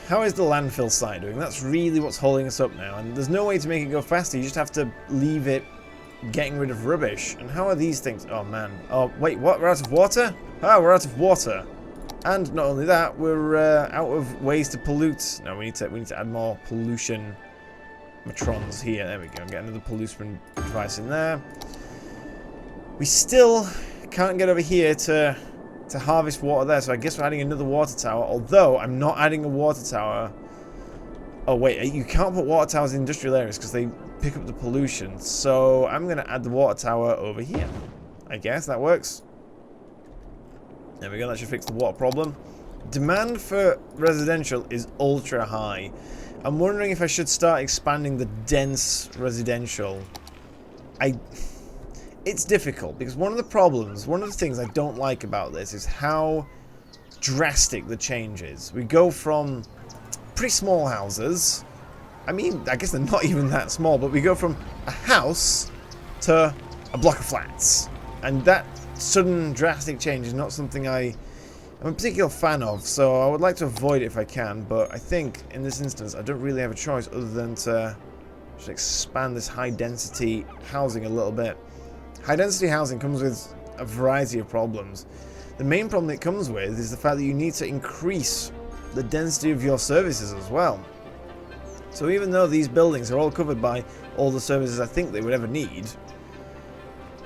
How is the landfill site doing? That's really what's holding us up now. And there's no way to make it go faster. You just have to leave it getting rid of rubbish. And how are these things? Oh, man. Oh, wait, what? We're out of water? Ah, we're out of water. And not only that, we're out of ways to pollute. No, we need to add more pollution matrons here. There we go. Get another pollution device in there. We still can't get over here to harvest water there, so I guess we're adding another water tower, although I'm not adding a water tower. Oh wait, you can't put water towers in industrial areas because they pick up the pollution, so I'm going to add the water tower over here. I guess that works. There we go, that should fix the water problem. Demand for residential is ultra high. I'm wondering if I should start expanding the dense residential. It's difficult, because one of the things I don't like about this is how drastic the change is. We go from pretty small houses, I mean, I guess they're not even that small, but we go from a house to a block of flats. And that sudden drastic change is not something I'm a particular fan of, so I would like to avoid it if I can, but I think in this instance I don't really have a choice other than to just expand this high density housing a little bit. High density housing comes with a variety of problems. The main problem it comes with is the fact that you need to increase the density of your services as well. So even though these buildings are all covered by all the services I think they would ever need,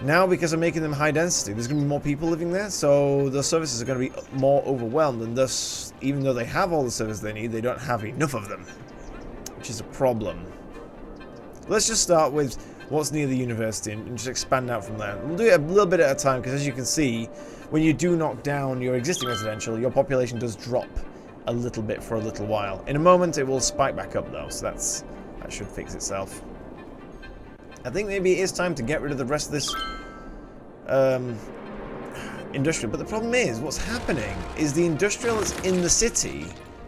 now because I'm making them high density, there's going to be more people living there, so the services are going to be more overwhelmed, and thus, even though they have all the services they need, they don't have enough of them, which is a problem. Let's just start with what's near the university and just expand out from there. We'll do it a little bit at a time, because as you can see, when you do knock down your existing residential, your population does drop a little bit for a little while. In a moment it will spike back up though, so that should fix itself. I think maybe it is time to get rid of the rest of this industrial, but the problem is, what's happening is the industrial that's in the city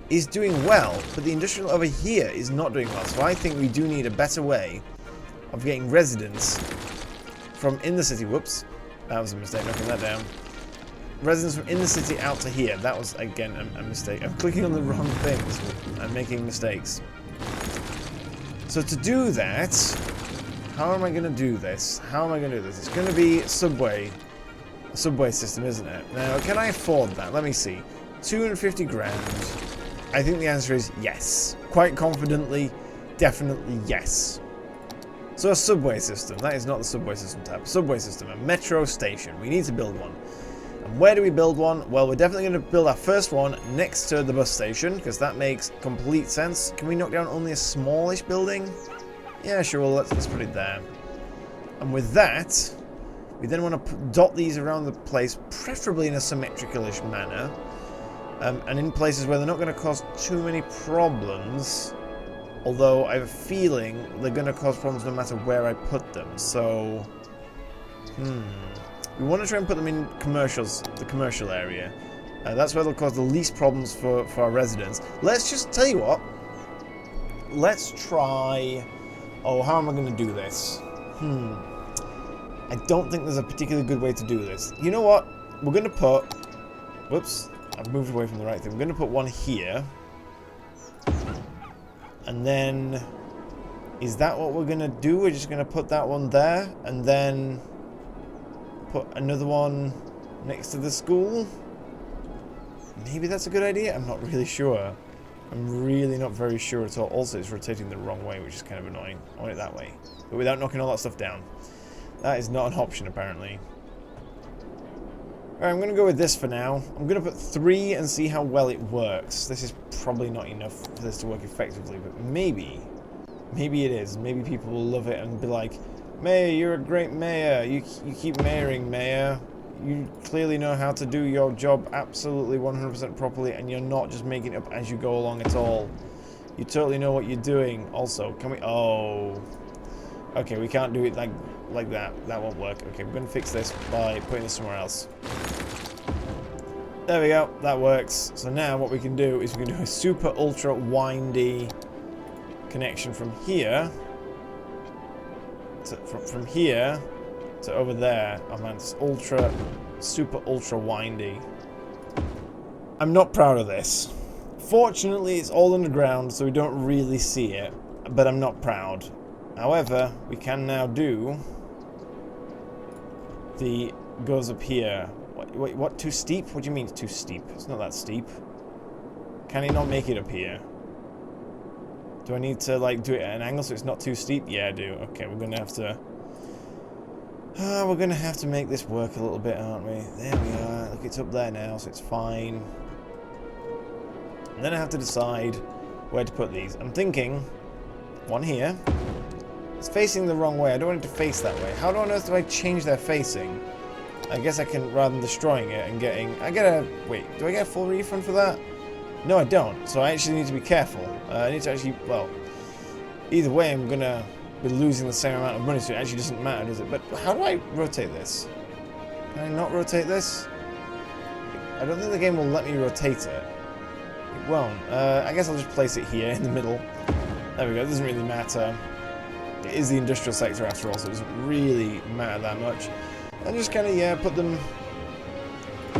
is doing well, but the industrial over here is not doing well, so I think we do need a better way of getting residents from in the city. Whoops, that was a mistake, knocking that down. Residents from in the city out to here. That was again a mistake. I'm clicking on the wrong things. I'm making mistakes. So to do that, how am I going to do this? How am I going to do this? It's going to be a subway system, isn't it? Now, can I afford that? Let me see. 250 grand. I think the answer is yes. Quite confidently, definitely yes. So a subway system. That is not the subway system tab. Subway system. A metro station. We need to build one. And where do we build one? Well, we're definitely going to build our first one next to the bus station, because that makes complete sense. Can we knock down only a smallish building? Yeah, sure. Well, let's put it there. And with that, we then want to dot these around the place, preferably in a symmetrical-ish manner. And in places where they're not going to cause too many problems. Although I have a feeling they're going to cause problems no matter where I put them. So, we want to try and put them in the commercial area. That's where they'll cause the least problems for our residents. Let's just tell you what. Let's try. Oh, how am I going to do this? I don't think there's a particularly good way to do this. You know what? We're going to put. Whoops, I've moved away from the right thing. We're going to put one here. And then, is that what we're going to do? We're just going to put that one there, and then put another one next to the school? Maybe that's a good idea? I'm not really sure. I'm really not very sure at all. Also, it's rotating the wrong way, which is kind of annoying. I want it that way, but without knocking all that stuff down. That is not an option, apparently. Alright, I'm going to go with this for now. I'm going to put 3 and see how well it works. This is probably not enough for this to work effectively, but maybe it is. Maybe people will love it and be like, Mayor, you're a great mayor. You keep mayoring, Mayor. You clearly know how to do your job absolutely 100% properly, and you're not just making it up as you go along at all. You totally know what you're doing. Also, can we... Oh. Okay, we can't do it like that. That won't work. Okay, we're going to fix this by putting this somewhere else. There we go. That works. So now what we can do is we can do a super ultra windy connection from here to, from here to over there. Oh man, it's super ultra windy. I'm not proud of this. Fortunately, it's all underground, so we don't really see it, but I'm not proud. However, we can now do the goes up here. Wait, what? Too steep? What do you mean it's too steep? It's not that steep. Can he not make it up here? Do I need to, like, do it at an angle so it's not too steep? Yeah, I do. Okay, we're gonna have to... we're gonna have to make this work a little bit, aren't we? There we are. Look, it's up there now, so it's fine. And then I have to decide where to put these. I'm thinking one here. It's facing the wrong way. I don't want it to face that way. How on earth do I change their facing? I guess I can, rather than destroying it and getting... Wait, do I get a full refund for that? No, I don't. So I actually need to be careful. I need to actually... Well, either way, I'm going to be losing the same amount of money, so it actually doesn't matter, does it? But how do I rotate this? Can I not rotate this? I don't think the game will let me rotate it. It won't. I guess I'll just place it here in the middle. There we go. It doesn't really matter. It is the industrial sector after all, so it doesn't really matter that much. And just kind of, yeah, put them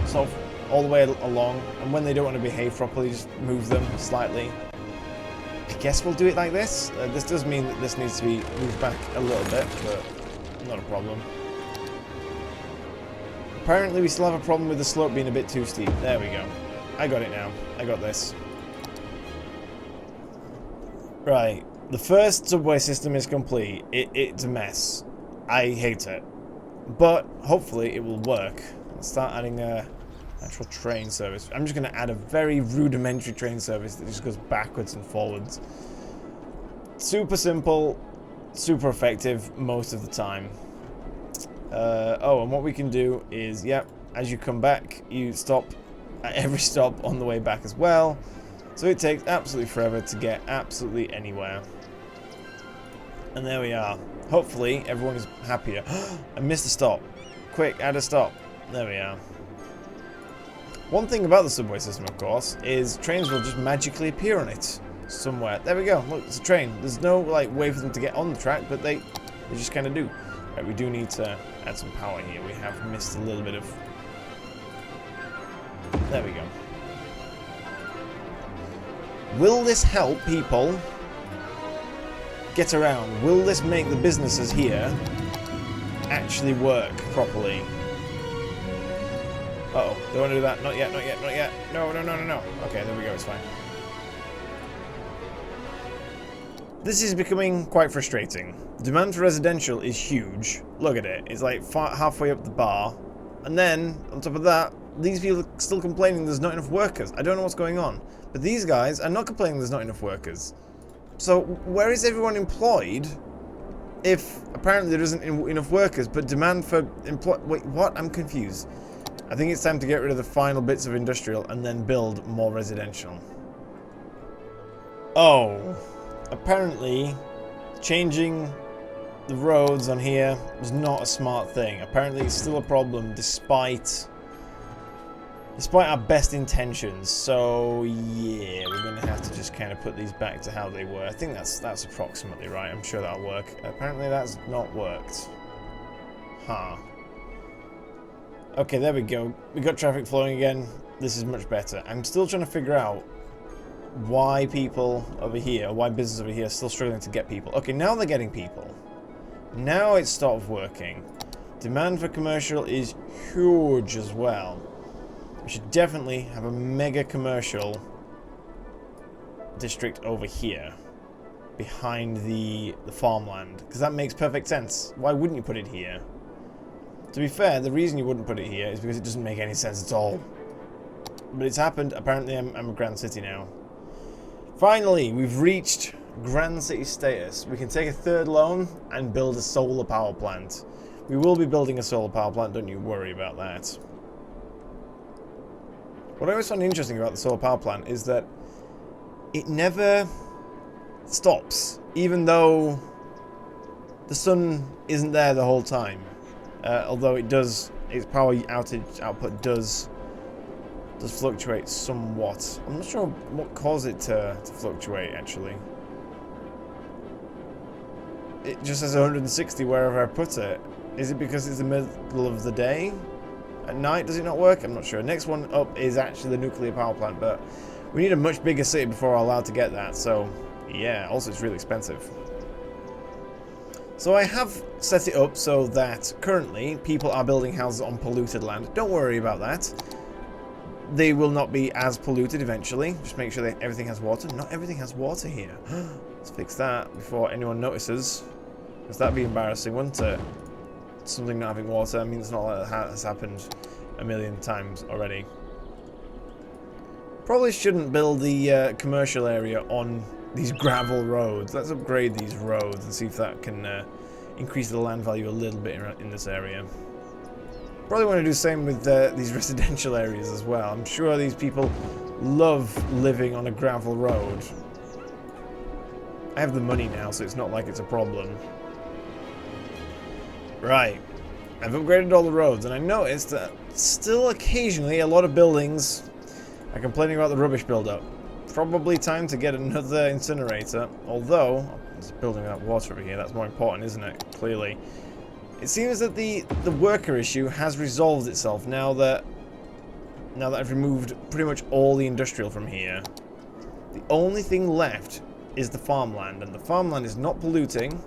sort of all the way along. And when they don't want to behave properly, just move them slightly. I guess we'll do it like this. This does mean that this needs to be moved back a little bit, but not a problem. Apparently we still have a problem with the slope being a bit too steep. There we go. I got it now. I got this. Right. The first subway system is complete. It's a mess. I hate it. But hopefully it will work. Let's start adding a actual train service. I'm just going to add a very rudimentary train service that just goes backwards and forwards. Super simple, super effective most of the time. Oh, and what we can do is, yep, as you come back, you stop at every stop on the way back as well. So it takes absolutely forever to get absolutely anywhere. And there we are. Hopefully everyone is happier. I missed a stop. Quick, add a stop. There we are. One thing about the subway system, of course, is trains will just magically appear on it somewhere. There we go. Look, it's a train. There's no like way for them to get on the track, but they just kind of do. Right, we do need to add some power here. We have missed a little bit of... There we go. Will this help people get around? Will this make the businesses here actually work properly? Uh-oh, don't want to do that. Not yet, not yet, not yet. No, no, no, no, no. Okay, there we go, it's fine. This is becoming quite frustrating. Demand for residential is huge. Look at it. It's like halfway up the bar. And then, on top of that, these people are still complaining there's not enough workers. I don't know what's going on. But these guys are not complaining there's not enough workers. So, where is everyone employed if apparently there isn't enough workers, but demand for Wait, what? I'm confused. I think it's time to get rid of the final bits of industrial and then build more residential. Oh. Apparently, changing the roads on here was not a smart thing. Apparently, it's still a problem despite our best intentions. So, yeah, we're going to have to just kind of put these back to how they were. I think that's approximately right. I'm sure that'll work. Apparently, that's not worked. Huh. Okay, there we go. We got traffic flowing again. This is much better. I'm still trying to figure out why people over here, why business over here is still struggling to get people. Okay, now they're getting people. Now it's stopped working. Demand for commercial is huge as well. We should definitely have a mega commercial district over here. Behind the farmland. Because that makes perfect sense. Why wouldn't you put it here? To be fair, the reason you wouldn't put it here is because it doesn't make any sense at all. But it's happened. Apparently I'm a Grand City now. Finally, we've reached Grand City status. We can take a third loan and build a solar power plant. We will be building a solar power plant, don't you worry about that. What I always find interesting about the solar power plant is that it never stops, even though the sun isn't there the whole time. Although it does, its power output does fluctuate somewhat. I'm not sure what caused it to fluctuate, actually. It just says 160 wherever I put it. Is it because it's the middle of the day? At night, does it not work? I'm not sure. Next one up is actually the nuclear power plant, but We need a much bigger city before we're allowed to get that, so yeah, also it's really expensive. So I have set it up so that currently people are building houses on polluted land. Don't worry about that. They will not be as polluted eventually. Just make sure that everything has water. Not everything has water here. Let's fix that before anyone notices. Because that'd be embarrassing, wouldn't it? Something not having water. I mean, it's not like that has happened a million times already. Probably shouldn't build the commercial area on these gravel roads. Let's upgrade these roads and see if that can increase the land value a little bit in this area. Probably want to do the same with these residential areas as well. I'm sure these people love living on a gravel road. I have the money now, so it's not like it's a problem. Right. I've upgraded all the roads, and I noticed that still occasionally a lot of buildings are complaining about the rubbish buildup. Probably time to get another incinerator, although it's building without water over here. That's more important, isn't it? Clearly. It seems that the worker issue has resolved itself now that I've removed pretty much all the industrial from here. The only thing left is the farmland, and the farmland is not polluting.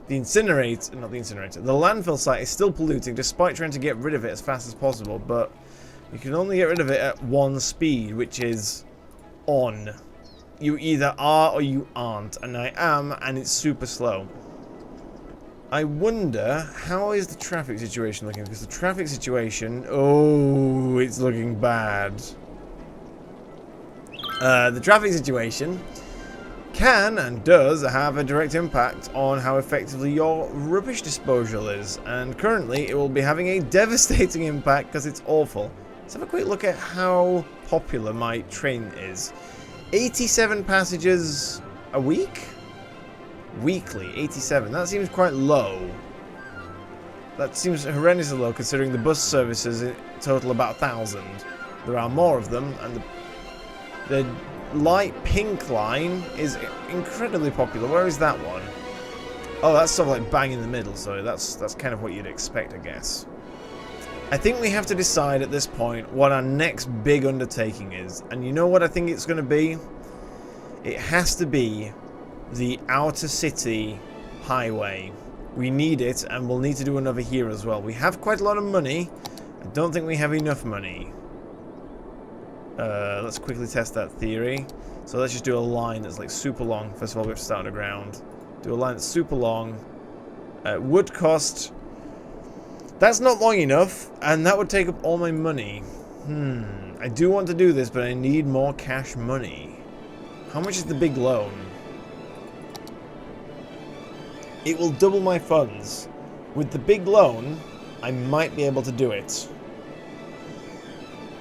The landfill site is still polluting despite trying to get rid of it as fast as possible, but you can only get rid of it at one speed, which is on. You either are or you aren't, and I am, and it's super slow. I wonder, how is the traffic situation looking? Because the traffic situation, oh, it's looking bad. The traffic situation can and does have a direct impact on how effectively your rubbish disposal is, and currently it will be having a devastating impact because it's awful. Let's have a quick look at how popular my train is. 87 passengers a week? Weekly, 87. That seems quite low. That seems horrendously low considering the bus services total about 1,000. There are more of them, and the light pink line is incredibly popular. Where is that one? Oh, that's sort of like bang in the middle, so that's kind of what you'd expect, I guess. I think we have to decide at this point what our next big undertaking is. And you know what I think it's going to be? It has to be the outer city highway. We need it, and we'll need to do another here as well. We have quite a lot of money. I don't think we have enough money. Let's quickly test that theory. So let's just do a line that's like super long. First of all, we have to start underground. Do a line that's super long. Would cost... That's not long enough, and that would take up all my money. I do want to do this, but I need more cash money. How much is the big loan? It will double my funds. With the big loan, I might be able to do it.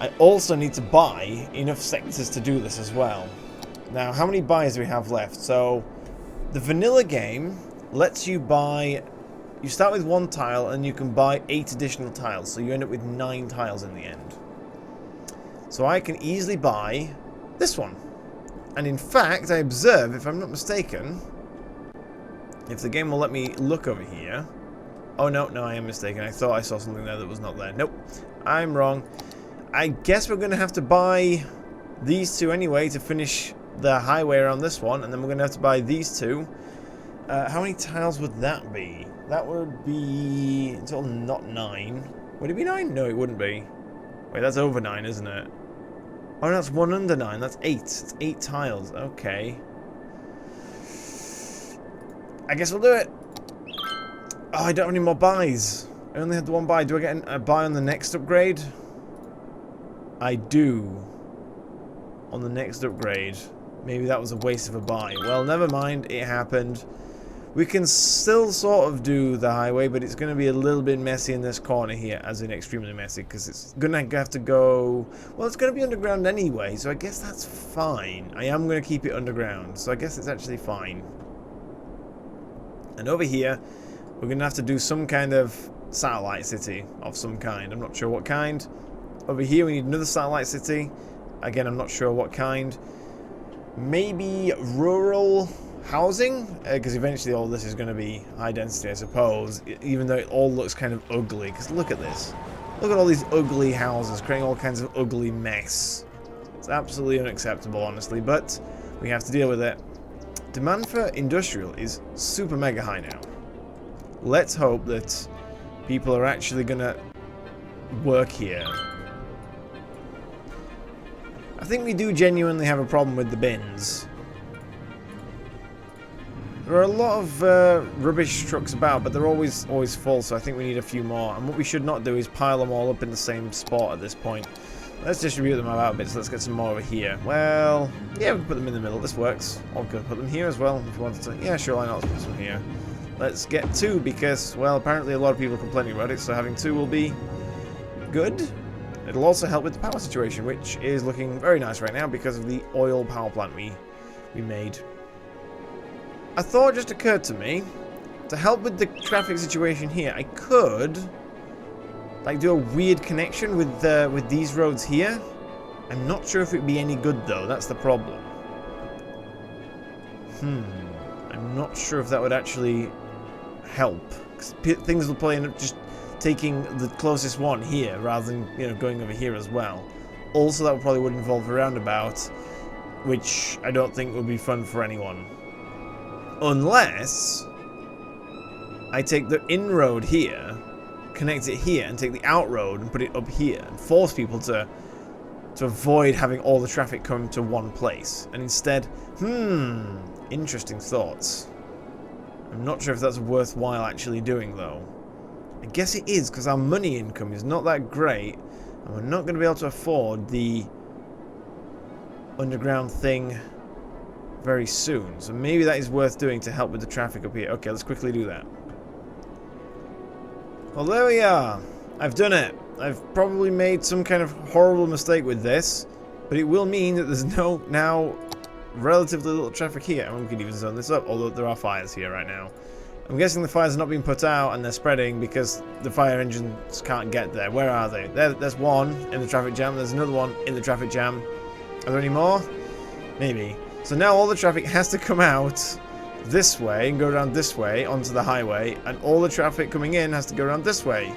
I also need to buy enough sectors to do this as well. Now, how many buys do we have left? So, the vanilla game lets you buy... You start with 1 tile and you can buy 8 additional tiles. So you end up with 9 tiles in the end. So I can easily buy this one. And in fact, I observe, if I'm not mistaken... If the game will let me look over here... Oh, no, I am mistaken. I thought I saw something there that was not there. Nope, I'm wrong. I guess we're going to have to buy these 2 anyway to finish the highway around this one. And then we're going to have to buy these 2. How many tiles would that be? That would be... It's all not 9. Would it be 9? No, it wouldn't be. Wait, that's over 9, isn't it? Oh, no, that's 1 under 9. That's 8. It's 8 tiles. Okay. I guess we'll do it. Oh, I don't have any more buys. I only had the 1 buy. Do I get a buy on the next upgrade? I do. On the next upgrade. Maybe that was a waste of a buy. Well, never mind. It happened. We can still sort of do the highway, but it's going to be a little bit messy in this corner here, as in extremely messy, because it's going to have to go... Well, it's going to be underground anyway, so I guess that's fine. I am going to keep it underground, so I guess it's actually fine. And over here, we're going to have to do some kind of satellite city of some kind. I'm not sure what kind. Over here, we need another satellite city. Again, I'm not sure what kind. Maybe rural... housing, because eventually all this is going to be high density, I suppose, even though it all looks kind of ugly. Because look at this. Look at all these ugly houses creating all kinds of ugly mess. It's absolutely unacceptable, honestly, but we have to deal with it. Demand for industrial is super mega high now. Let's hope that people are actually gonna work here. I think we do genuinely have a problem with the bins. There are a lot of rubbish trucks about, but they're always full, so I think we need a few more. And what we should not do is pile them all up in the same spot at this point. Let's distribute them about a bit, so let's get some more over here. Well, yeah, we can put them in the middle. This works. Or we could put them here as well, if we wanted to. Yeah, sure, why not? Let's put some here. Let's get 2, because, well, apparently a lot of people are complaining about it, so having 2 will be good. It'll also help with the power situation, which is looking very nice right now because of the oil power plant we made. A thought just occurred to me. To help with the traffic situation here, I could like do a weird connection with these roads here. I'm not sure if it'd be any good though. That's the problem. I'm not sure if that would actually help. 'Cause things will probably end up just taking the closest one here rather than, you know, going over here as well. Also, that probably would involve a roundabout, which I don't think would be fun for anyone. Unless I take the in-road here, connect it here, and take the out-road and put it up here, and force people to avoid having all the traffic come to one place. And instead, interesting thoughts. I'm not sure if that's worthwhile actually doing, though. I guess it is, because our money income is not that great, and we're not going to be able to afford the underground thing very soon. So maybe that is worth doing to help with the traffic up here. Okay, let's quickly do that. Well, there we are. I've done it. I've probably made some kind of horrible mistake with this, but it will mean that there's now relatively little traffic here. And we could even zone this up, although there are fires here right now. I'm guessing the fires are not being put out and they're spreading because the fire engines can't get there. Where are they? There's one in the traffic jam. There's another one in the traffic jam. Are there any more? Maybe. So now all the traffic has to come out this way and go around this way onto the highway, and all the traffic coming in has to go around this way.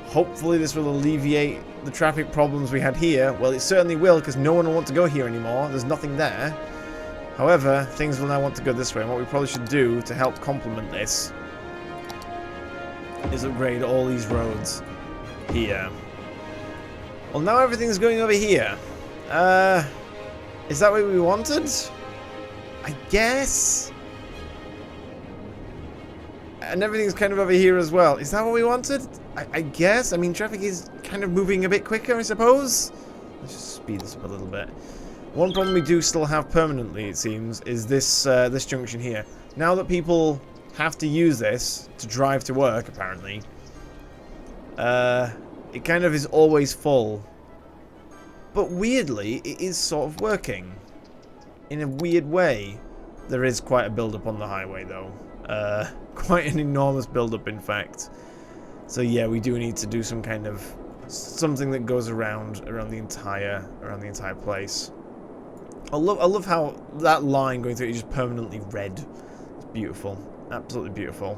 Hopefully this will alleviate the traffic problems we had here. Well, it certainly will, because no one will want to go here anymore. There's nothing there. However, things will now want to go this way, and what we probably should do to help complement this is upgrade all these roads here. Well, now everything's going over here. Is that what we wanted? I guess. And everything's kind of over here as well. Is that what we wanted? I guess. I mean, traffic is kind of moving a bit quicker, I suppose. Let's just speed this up a little bit. One problem we do still have permanently, it seems, is this this junction here. Now that people have to use this to drive to work, apparently, it kind of is always full. But weirdly, it is sort of working. In a weird way. There is quite a build-up on the highway, though. Quite an enormous build-up, in fact. So yeah, we do need to do some kind of something that goes around the entire place. I love how that line going through it is just permanently red. It's beautiful, absolutely beautiful.